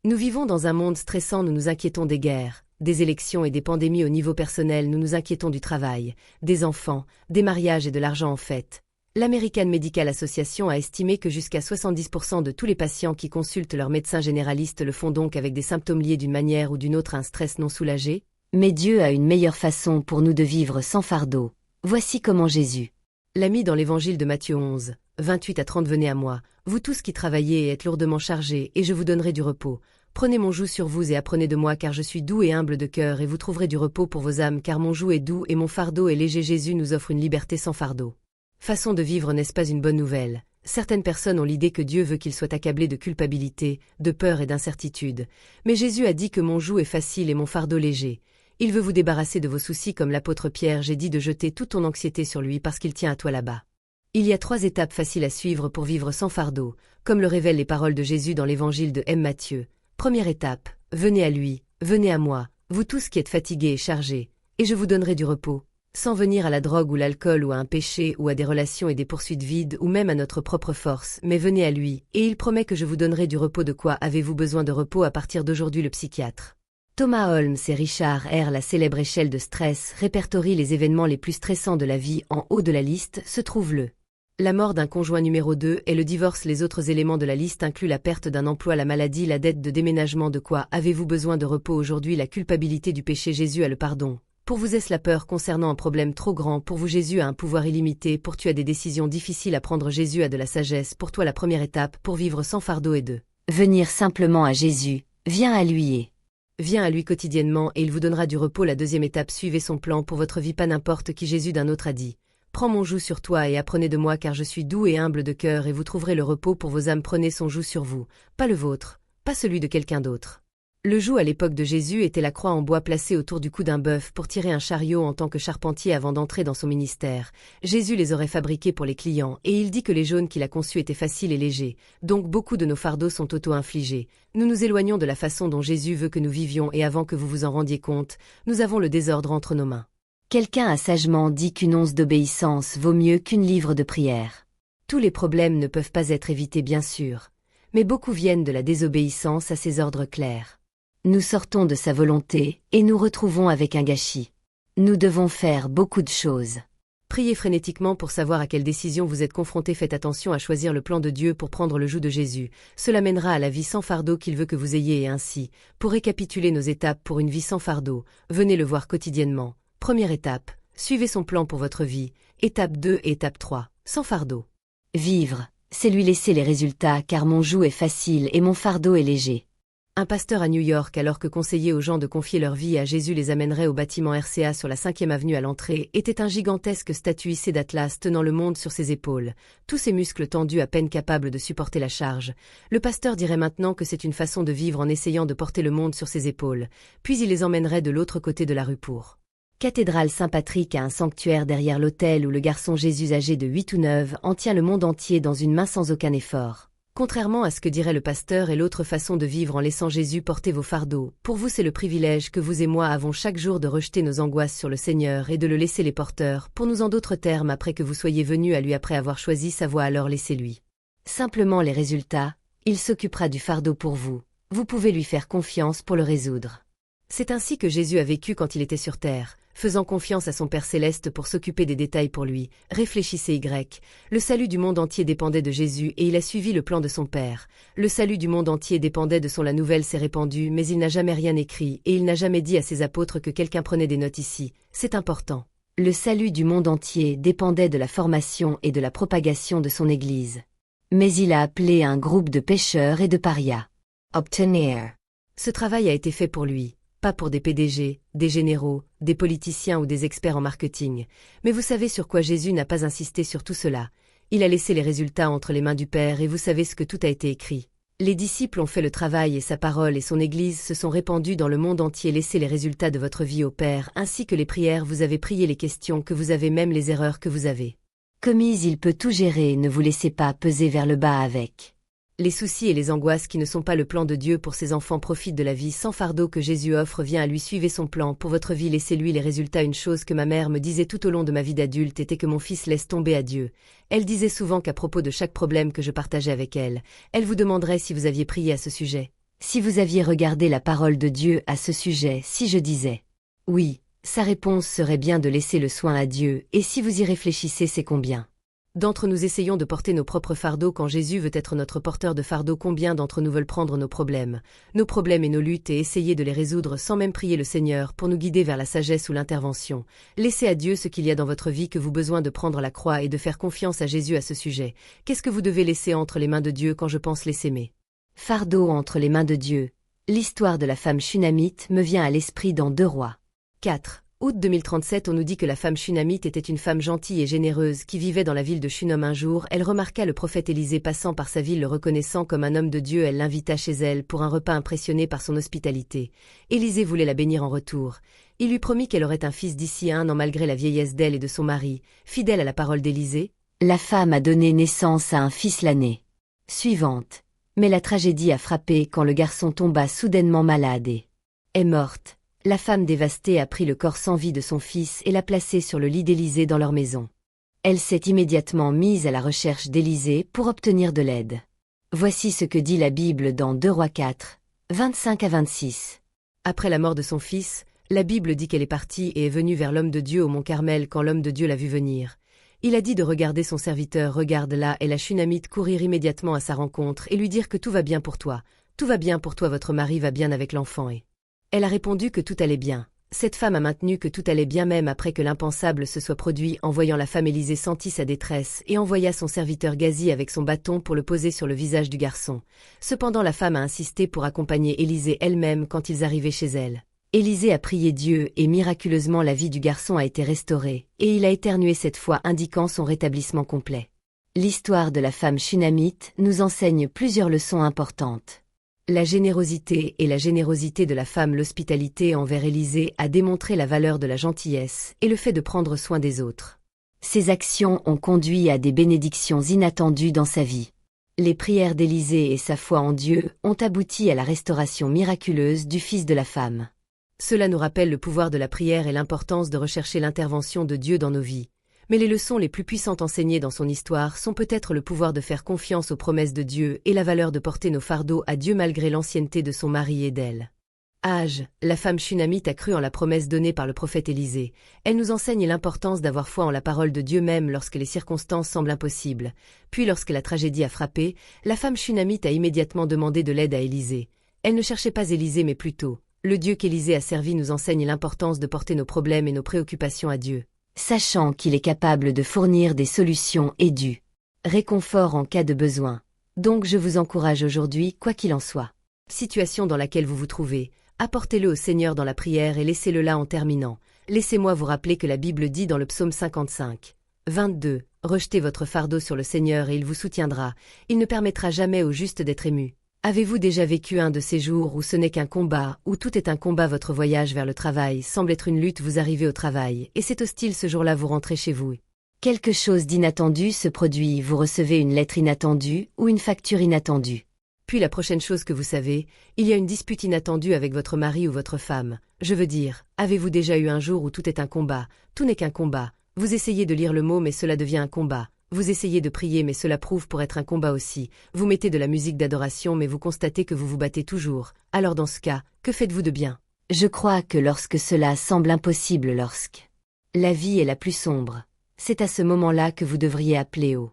Nous vivons dans un monde stressant, nous nous inquiétons des guerres, des élections et des pandémies au niveau personnel, nous nous inquiétons du travail, des enfants, des mariages et de l'argent en fait. L'American Medical Association a estimé que jusqu'à 70% de tous les patients qui consultent leur médecin généraliste le font donc avec des symptômes liés d'une manière ou d'une autre à un stress non soulagé. Mais Dieu a une meilleure façon pour nous de vivre sans fardeau. Voici comment Jésus l'a mis dans l'évangile de Matthieu 11, 28 à 30. Venez à moi, vous tous qui travaillez et êtes lourdement chargés, et je vous donnerai du repos. Prenez mon joug sur vous et apprenez de moi, car je suis doux et humble de cœur, et vous trouverez du repos pour vos âmes, car mon joug est doux et mon fardeau est léger. Jésus nous offre une liberté sans fardeau. Façon de vivre, n'est-ce pas une bonne nouvelle? Certaines personnes ont l'idée que Dieu veut qu'ils soient accablés de culpabilité, de peur et d'incertitude. Mais Jésus a dit que mon joug est facile et mon fardeau léger. Il veut vous débarrasser de vos soucis comme l'apôtre Pierre. J'ai dit de jeter toute ton anxiété sur lui parce qu'il tient à toi là-bas. Il y a 3 étapes faciles à suivre pour vivre sans fardeau, comme le révèlent les paroles de Jésus dans l'évangile de Matthieu. Première étape, venez à lui, venez à moi, vous tous qui êtes fatigués et chargés, et je vous donnerai du repos. Sans venir à la drogue ou l'alcool ou à un péché ou à des relations et des poursuites vides ou même à notre propre force, mais venez à lui, et il promet que je vous donnerai du repos. De quoi avez-vous besoin de repos à partir d'aujourd'hui? Le psychiatre Thomas Holmes et Richard R. La célèbre échelle de stress répertorie les événements les plus stressants de la vie. En haut de la liste se trouve la mort d'un conjoint. Numéro 2 est le divorce. Les autres éléments de la liste incluent la perte d'un emploi, la maladie, la dette de déménagement. De quoi avez-vous besoin de repos aujourd'hui? La culpabilité du péché. Jésus a le pardon. Pour vous, est-ce la peur concernant un problème trop grand? Pour vous, Jésus a un pouvoir illimité. Pour tu as des décisions difficiles à prendre, Jésus a de la sagesse. Pour toi, la première étape pour vivre sans fardeau est de venir simplement à Jésus. Viens à lui et viens à lui quotidiennement et il vous donnera du repos. La deuxième étape, suivez son plan pour votre vie, pas n'importe qui. Jésus d'un autre a dit: prends mon joug sur toi et apprenez de moi, car je suis doux et humble de cœur, et vous trouverez le repos pour vos âmes. Prenez son joug sur vous, pas le vôtre, pas celui de quelqu'un d'autre. Le joug à l'époque de Jésus était la croix en bois placée autour du cou d'un bœuf pour tirer un chariot en tant que charpentier avant d'entrer dans son ministère. Jésus les aurait fabriqués pour les clients, et il dit que les jaunes qu'il a conçus étaient faciles et légers, donc beaucoup de nos fardeaux sont auto-infligés. Nous nous éloignons de la façon dont Jésus veut que nous vivions, et avant que vous vous en rendiez compte, nous avons le désordre entre nos mains. Quelqu'un a sagement dit qu'une once d'obéissance vaut mieux qu'une livre de prière. Tous les problèmes ne peuvent pas être évités, bien sûr, mais beaucoup viennent de la désobéissance à ses ordres clairs. Nous sortons de sa volonté et nous retrouvons avec un gâchis. Nous devons faire beaucoup de choses. Priez frénétiquement pour savoir à quelle décision vous êtes confronté. Faites attention à choisir le plan de Dieu pour prendre le joug de Jésus. Cela mènera à la vie sans fardeau qu'il veut que vous ayez. Et ainsi, pour récapituler nos étapes pour une vie sans fardeau, venez le voir quotidiennement. Première étape, suivez son plan pour votre vie. Étape 2 et étape 3, sans fardeau. Vivre, c'est lui laisser les résultats, car mon joug est facile et mon fardeau est léger. Un pasteur à New York, alors que conseillait aux gens de confier leur vie à Jésus, les amènerait au bâtiment RCA sur la 5e avenue à l'entrée, était un gigantesque statue hissée d'Atlas tenant le monde sur ses épaules, tous ses muscles tendus à peine capables de supporter la charge. Le pasteur dirait maintenant que c'est une façon de vivre en essayant de porter le monde sur ses épaules, puis il les emmènerait de l'autre côté de la rue pour Cathédrale Saint-Patrick, à un sanctuaire derrière l'autel où le garçon Jésus âgé de 8 ou 9 ans tient le monde entier dans une main sans aucun effort. Contrairement à ce que dirait le pasteur, est l'autre façon de vivre en laissant Jésus porter vos fardeaux. Pour vous, c'est le privilège que vous et moi avons chaque jour de rejeter nos angoisses sur le Seigneur et de le laisser les porteurs. Pour nous, en d'autres termes, après que vous soyez venus à lui après avoir choisi sa voie, alors laissez-lui simplement les résultats. Il s'occupera du fardeau pour vous. Vous pouvez lui faire confiance pour le résoudre. C'est ainsi que Jésus a vécu quand il était sur terre, faisant confiance à son Père Céleste pour s'occuper des détails pour lui. Réfléchissez le salut du monde entier dépendait de Jésus et il a suivi le plan de son Père. Le salut du monde entier dépendait de son. La nouvelle s'est répandue, mais il n'a jamais rien écrit et il n'a jamais dit à ses apôtres que quelqu'un prenait des notes ici. C'est important. Le salut du monde entier dépendait de la formation et de la propagation de son Église. Mais il a appelé un groupe de pêcheurs et de parias. Obtenir. Ce travail a été fait pour lui. Pas pour des PDG, des généraux, des politiciens ou des experts en marketing. Mais vous savez sur quoi Jésus n'a pas insisté sur tout cela. Il a laissé les résultats entre les mains du Père et vous savez ce que tout a été écrit. Les disciples ont fait le travail et sa parole et son Église se sont répandues dans le monde entier. Laissez les résultats de votre vie au Père ainsi que les prières. Vous avez prié, les questions que vous avez, même les erreurs que vous avez commises. Il peut tout gérer, ne vous laissez pas peser vers le bas avec les soucis et les angoisses qui ne sont pas le plan de Dieu pour ses enfants. Profitent de la vie sans fardeau que Jésus offre. Viens à lui, suivez son plan pour votre vie, laissez-lui les résultats. Une chose que ma mère me disait tout au long de ma vie d'adulte était que mon fils laisse tomber à Dieu. Elle disait souvent qu'à propos de chaque problème que je partageais avec elle, elle vous demanderait si vous aviez prié à ce sujet. Si vous aviez regardé la parole de Dieu à ce sujet, si je disais « oui », sa réponse serait bien de laisser le soin à Dieu, et si vous y réfléchissez, c'est combien d'entre nous essayons de porter nos propres fardeaux quand Jésus veut être notre porteur de fardeau? Combien d'entre nous veulent prendre nos problèmes et nos luttes et essayer de les résoudre sans même prier le Seigneur pour nous guider vers la sagesse ou l'intervention? Laissez à Dieu ce qu'il y a dans votre vie que vous besoin de prendre la croix et de faire confiance à Jésus à ce sujet. Qu'est-ce que vous devez laisser entre les mains de Dieu quand je pense les s'aimer? Fardeau entre les mains de Dieu. L'histoire de la femme Shunamite me vient à l'esprit dans 2 Rois. 4. Août 2037, on nous dit que la femme Shunamite était une femme gentille et généreuse qui vivait dans la ville de Shunem. Un jour, elle remarqua le prophète Élisée passant par sa ville. Le reconnaissant comme un homme de Dieu, elle l'invita chez elle pour un repas, impressionné par son hospitalité. Élisée voulait la bénir en retour. Il lui promit qu'elle aurait un fils d'ici 1 an malgré la vieillesse d'elle et de son mari. Fidèle à la parole d'Élisée, la femme a donné naissance à un fils l'année suivante. Mais la tragédie a frappé quand le garçon tomba soudainement malade et est morte. La femme dévastée a pris le corps sans vie de son fils et l'a placé sur le lit d'Élisée dans leur maison. Elle s'est immédiatement mise à la recherche d'Élisée pour obtenir de l'aide. Voici ce que dit la Bible dans 2 Rois 4, 25 à 26. Après la mort de son fils, la Bible dit qu'elle est partie et est venue vers l'homme de Dieu au mont Carmel quand l'homme de Dieu l'a vue venir. Il a dit de regarder son serviteur, regarde là, et la Shunamite courir immédiatement à sa rencontre et lui dire que tout va bien pour toi. Tout va bien pour toi, votre mari va bien avec l'enfant et... Elle a répondu que tout allait bien. Cette femme a maintenu que tout allait bien même après que l'impensable se soit produit. En voyant la femme, Élisée sentit sa détresse et envoya son serviteur Gazi avec son bâton pour le poser sur le visage du garçon. Cependant la femme a insisté pour accompagner Élisée elle-même quand ils arrivaient chez elle. Élisée a prié Dieu et miraculeusement la vie du garçon a été restaurée, et il a éternué cette fois, indiquant son rétablissement complet. L'histoire de la femme Shunamite nous enseigne plusieurs leçons importantes. La générosité et la générosité de la femme, l'hospitalité envers Élisée a démontré la valeur de la gentillesse et le fait de prendre soin des autres. Ces actions ont conduit à des bénédictions inattendues dans sa vie. Les prières d'Élisée et sa foi en Dieu ont abouti à la restauration miraculeuse du fils de la femme. Cela nous rappelle le pouvoir de la prière et l'importance de rechercher l'intervention de Dieu dans nos vies. Mais les leçons les plus puissantes enseignées dans son histoire sont peut-être le pouvoir de faire confiance aux promesses de Dieu et la valeur de porter nos fardeaux à Dieu malgré l'ancienneté de son mari et d'elle. Âge, la femme Shunamite a cru en la promesse donnée par le prophète Élisée. Elle nous enseigne l'importance d'avoir foi en la parole de Dieu même lorsque les circonstances semblent impossibles. Puis lorsque la tragédie a frappé, la femme Shunamite a immédiatement demandé de l'aide à Élisée. Elle ne cherchait pas Élisée mais plutôt le Dieu qu'Élisée a servi. Nous enseigne l'importance de porter nos problèmes et nos préoccupations à Dieu, sachant qu'il est capable de fournir des solutions et du réconfort en cas de besoin. Donc je vous encourage aujourd'hui, quoi qu'il en soit. Situation dans laquelle vous vous trouvez, apportez-le au Seigneur dans la prière et laissez-le là en terminant. Laissez-moi vous rappeler que la Bible dit dans le psaume 55, 22, « Rejetez votre fardeau sur le Seigneur et il vous soutiendra, il ne permettra jamais au juste d'être ému. » Avez-vous déjà vécu un de ces jours où ce n'est qu'un combat, où tout est un combat? Votre voyage vers le travail semble être une lutte. Vous arrivez au travail, et c'est hostile ce jour-là. Vous rentrez chez vous. Quelque chose d'inattendu se produit. Vous recevez une lettre inattendue ou une facture inattendue. Puis la prochaine chose que vous savez, il y a une dispute inattendue avec votre mari ou votre femme. Je veux dire, avez-vous déjà eu un jour où tout est un combat? Tout n'est qu'un combat. Vous essayez de lire le mot mais cela devient un combat. Vous essayez de prier mais cela prouve pour être un combat aussi. Vous mettez de la musique d'adoration mais vous constatez que vous vous battez toujours. Alors dans ce cas, que faites-vous de bien? Je crois que lorsque cela semble impossible, lorsque la vie est la plus sombre, c'est à ce moment-là que vous devriez appeler au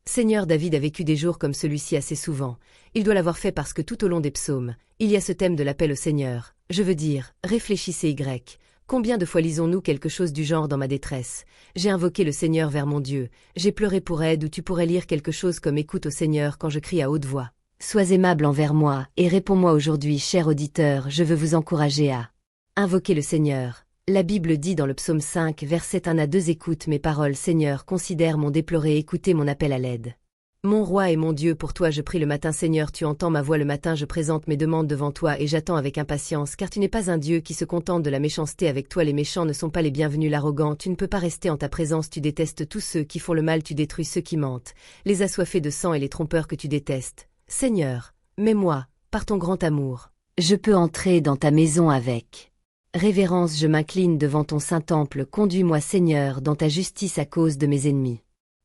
Seigneur. David a vécu des jours comme celui-ci assez souvent. Il doit l'avoir fait parce que tout au long des psaumes, il y a ce thème de l'appel au Seigneur. Je veux dire, réfléchissez Y. Combien de fois lisons-nous quelque chose du genre dans ma détresse? J'ai invoqué le Seigneur vers mon Dieu. J'ai pleuré pour aide. Ou tu pourrais lire quelque chose comme écoute au Seigneur quand je crie à haute voix. Sois aimable envers moi et réponds-moi aujourd'hui, cher auditeur. Je veux vous encourager à invoquer le Seigneur. La Bible dit dans le psaume 5, verset 1 à 2, écoute mes paroles, Seigneur, considère mon déploré, écoutez mon appel à l'aide. Mon roi et mon Dieu, pour toi je prie le matin, Seigneur, tu entends ma voix le matin, je présente mes demandes devant toi et j'attends avec impatience, car tu n'es pas un Dieu qui se contente de la méchanceté. Avec toi les méchants ne sont pas les bienvenus. L'arrogant, tu ne peux pas rester en ta présence, tu détestes tous ceux qui font le mal, tu détruis ceux qui mentent, les assoiffés de sang et les trompeurs que tu détestes. Seigneur, mets-moi, par ton grand amour. Je peux entrer dans ta maison avec révérence, je m'incline devant ton saint temple, conduis-moi Seigneur dans ta justice à cause de mes ennemis.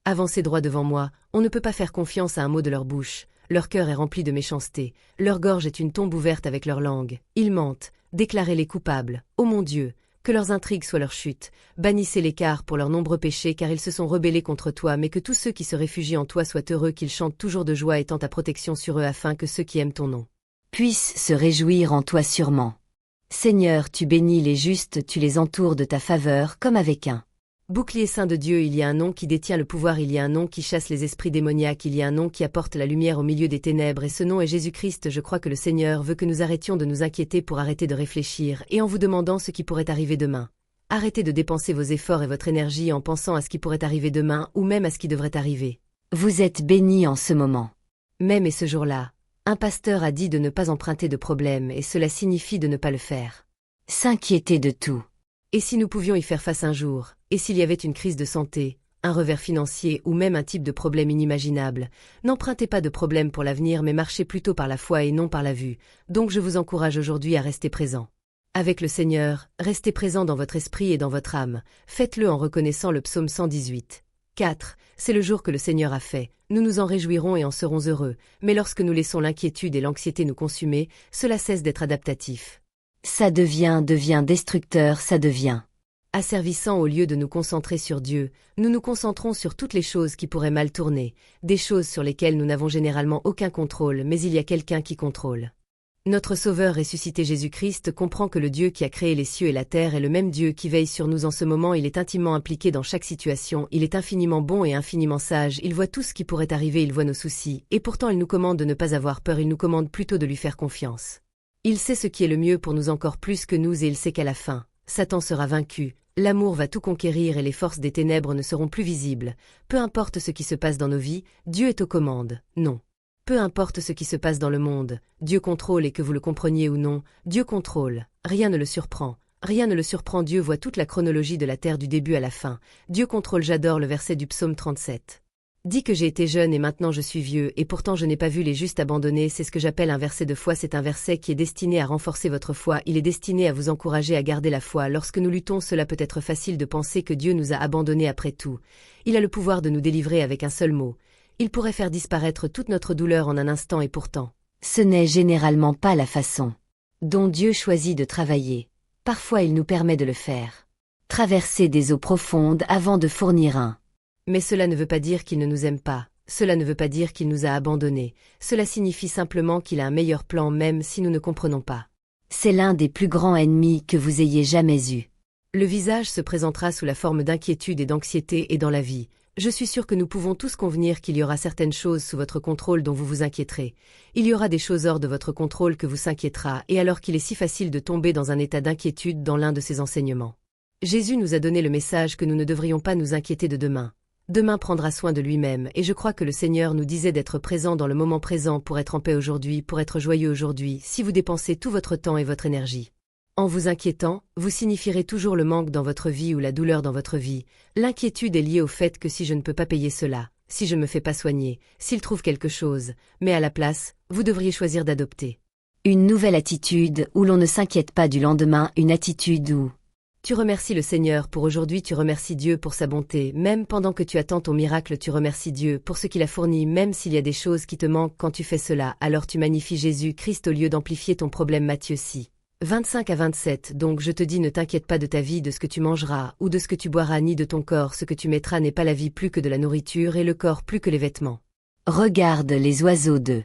Avancez droit devant moi, on ne peut pas faire confiance à un mot de leur bouche. leur cœur est rempli de méchanceté, leur gorge est une tombe ouverte avec leur langue. Ils mentent, déclarez-les coupables. Ô mon Dieu, que leurs intrigues soient leur chute. Bannissez l'écart pour leurs nombreux péchés car ils se sont rebellés contre toi, mais que tous ceux qui se réfugient en toi soient heureux, qu'ils chantent toujours de joie étant ta protection sur eux afin que ceux qui aiment ton nom puissent se réjouir en toi sûrement. Seigneur, tu bénis les justes, tu les entoures de ta faveur comme avec un bouclier saint de Dieu. Il y a un nom qui détient le pouvoir, il y a un nom qui chasse les esprits démoniaques, il y a un nom qui apporte la lumière au milieu des ténèbres, et ce nom est Jésus-Christ. Je crois que le Seigneur veut que nous arrêtions de nous inquiéter pour arrêter de réfléchir, et en vous demandant ce qui pourrait arriver demain. Arrêtez de dépenser vos efforts et votre énergie en pensant à ce qui pourrait arriver demain, ou même à ce qui devrait arriver. Vous êtes bénis en ce moment. Même et ce jour-là, un pasteur a dit de ne pas emprunter de problème, et cela signifie de ne pas le faire. S'inquiéter de tout. Et si nous pouvions y faire face un jour, et s'il y avait une crise de santé, un revers financier ou même un type de problème inimaginable, n'empruntez pas de problème pour l'avenir mais marchez plutôt par la foi et non par la vue, donc je vous encourage aujourd'hui à rester présent. Avec le Seigneur, restez présent dans votre esprit et dans votre âme, faites-le en reconnaissant le psaume 118. 4. C'est le jour que le Seigneur a fait, nous nous en réjouirons et en serons heureux, mais lorsque nous laissons l'inquiétude et l'anxiété nous consumer, cela cesse d'être adaptatif. Ça devient destructeur, ça devient asservissant. Au lieu de nous concentrer sur Dieu, nous nous concentrons sur toutes les choses qui pourraient mal tourner, des choses sur lesquelles nous n'avons généralement aucun contrôle, mais il y a quelqu'un qui contrôle. Notre Sauveur ressuscité Jésus-Christ comprend que le Dieu qui a créé les cieux et la terre est le même Dieu qui veille sur nous en ce moment. Il est intimement impliqué dans chaque situation, il est infiniment bon et infiniment sage, il voit tout ce qui pourrait arriver, il voit nos soucis, et pourtant il nous commande de ne pas avoir peur, il nous commande plutôt de lui faire confiance. Il sait ce qui est le mieux pour nous encore plus que nous et il sait qu'à la fin, Satan sera vaincu, l'amour va tout conquérir et les forces des ténèbres ne seront plus visibles. Peu importe ce qui se passe dans nos vies, Dieu est aux commandes, non. Peu importe ce qui se passe dans le monde, Dieu contrôle et que vous le compreniez ou non, Dieu contrôle, rien ne le surprend. Rien ne le surprend, Dieu voit toute la chronologie de la terre du début à la fin. Dieu contrôle. J'adore le verset du psaume 37. Dis que j'ai été jeune et maintenant je suis vieux, et pourtant je n'ai pas vu les justes abandonnés. C'est ce que j'appelle un verset de foi. C'est un verset qui est destiné à renforcer votre foi. Il est destiné à vous encourager à garder la foi. Lorsque nous luttons, cela peut être facile de penser que Dieu nous a abandonnés après tout. Il a le pouvoir de nous délivrer avec un seul mot. Il pourrait faire disparaître toute notre douleur en un instant et pourtant, ce n'est généralement pas la façon dont Dieu choisit de travailler. Parfois il nous permet de le faire. Traverser des eaux profondes avant de fournir un. Mais cela ne veut pas dire qu'il ne nous aime pas, cela ne veut pas dire qu'il nous a abandonnés, cela signifie simplement qu'il a un meilleur plan même si nous ne comprenons pas. C'est l'un des plus grands ennemis que vous ayez jamais eu. Le visage se présentera sous la forme d'inquiétude et d'anxiété et dans la vie. Je suis sûr que nous pouvons tous convenir qu'il y aura certaines choses sous votre contrôle dont vous vous inquiéterez. Il y aura des choses hors de votre contrôle que vous s'inquiétera et alors qu'il est si facile de tomber dans un état d'inquiétude dans l'un de ses enseignements. Jésus nous a donné le message que nous ne devrions pas nous inquiéter de demain. Demain prendra soin de lui-même, et je crois que le Seigneur nous disait d'être présent dans le moment présent pour être en paix aujourd'hui, pour être joyeux aujourd'hui, si vous dépensez tout votre temps et votre énergie. En vous inquiétant, vous signifierez toujours le manque dans votre vie ou la douleur dans votre vie. L'inquiétude est liée au fait que si je ne peux pas payer cela, si je ne me fais pas soigner, s'il trouve quelque chose, mais à la place, vous devriez choisir d'adopter une nouvelle attitude où l'on ne s'inquiète pas du lendemain, une attitude où tu remercies le Seigneur pour aujourd'hui, tu remercies Dieu pour sa bonté, même pendant que tu attends ton miracle, tu remercies Dieu pour ce qu'il a fourni, même s'il y a des choses qui te manquent quand tu fais cela, alors tu magnifies Jésus-Christ au lieu d'amplifier ton problème. Matthieu 6. 25 à 27. Donc je te dis, ne t'inquiète pas de ta vie, de ce que tu mangeras, ou de ce que tu boiras, ni de ton corps, ce que tu mettras n'est pas la vie plus que de la nourriture et le corps plus que les vêtements. Regarde les oiseaux de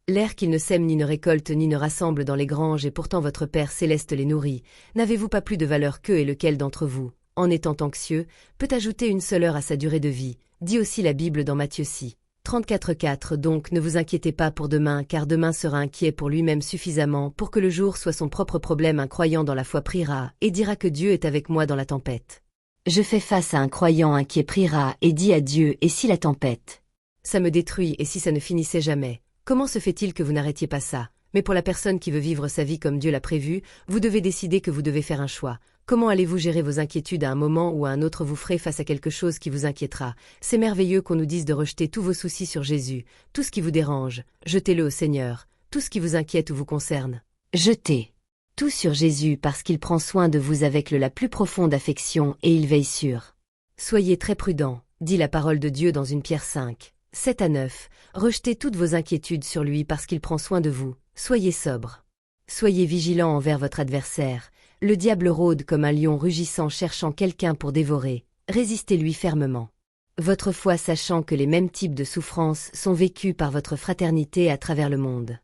l'air qu'ils ne sèment ni ne récoltent ni ne rassemblent dans les granges et pourtant votre Père céleste les nourrit. N'avez-vous pas plus de valeur qu'eux et lequel d'entre vous, en étant anxieux, peut ajouter une seule heure à sa durée de vie, dit aussi la Bible dans Matthieu 6. 34,4. Donc ne vous inquiétez pas pour demain, car demain sera inquiet pour lui-même suffisamment pour que le jour soit son propre problème. Un croyant dans la foi priera et dira que Dieu est avec moi dans la tempête. Je fais face à un croyant inquiet priera et dit à Dieu, et si la tempête ça me détruit et si ça ne finissait jamais? Comment se fait-il que vous n'arrêtiez pas ça? Mais pour la personne qui veut vivre sa vie comme Dieu l'a prévu, vous devez décider que vous devez faire un choix. Comment allez-vous gérer vos inquiétudes à un moment ou à un autre? Vous ferez face à quelque chose qui vous inquiétera. C'est merveilleux qu'on nous dise de rejeter tous vos soucis sur Jésus. Tout ce qui vous dérange, jetez-le au Seigneur. Tout ce qui vous inquiète ou vous concerne, jetez tout sur Jésus parce qu'il prend soin de vous avec la plus profonde affection et il veille sur. Soyez très prudents, dit la parole de Dieu dans 1 Pierre 5. 7 à 9. Rejetez toutes vos inquiétudes sur lui parce qu'il prend soin de vous. Soyez sobre. Soyez vigilant envers votre adversaire. Le diable rôde comme un lion rugissant cherchant quelqu'un pour dévorer. Résistez-lui fermement. Votre foi sachant que les mêmes types de souffrances sont vécus par votre fraternité à travers le monde.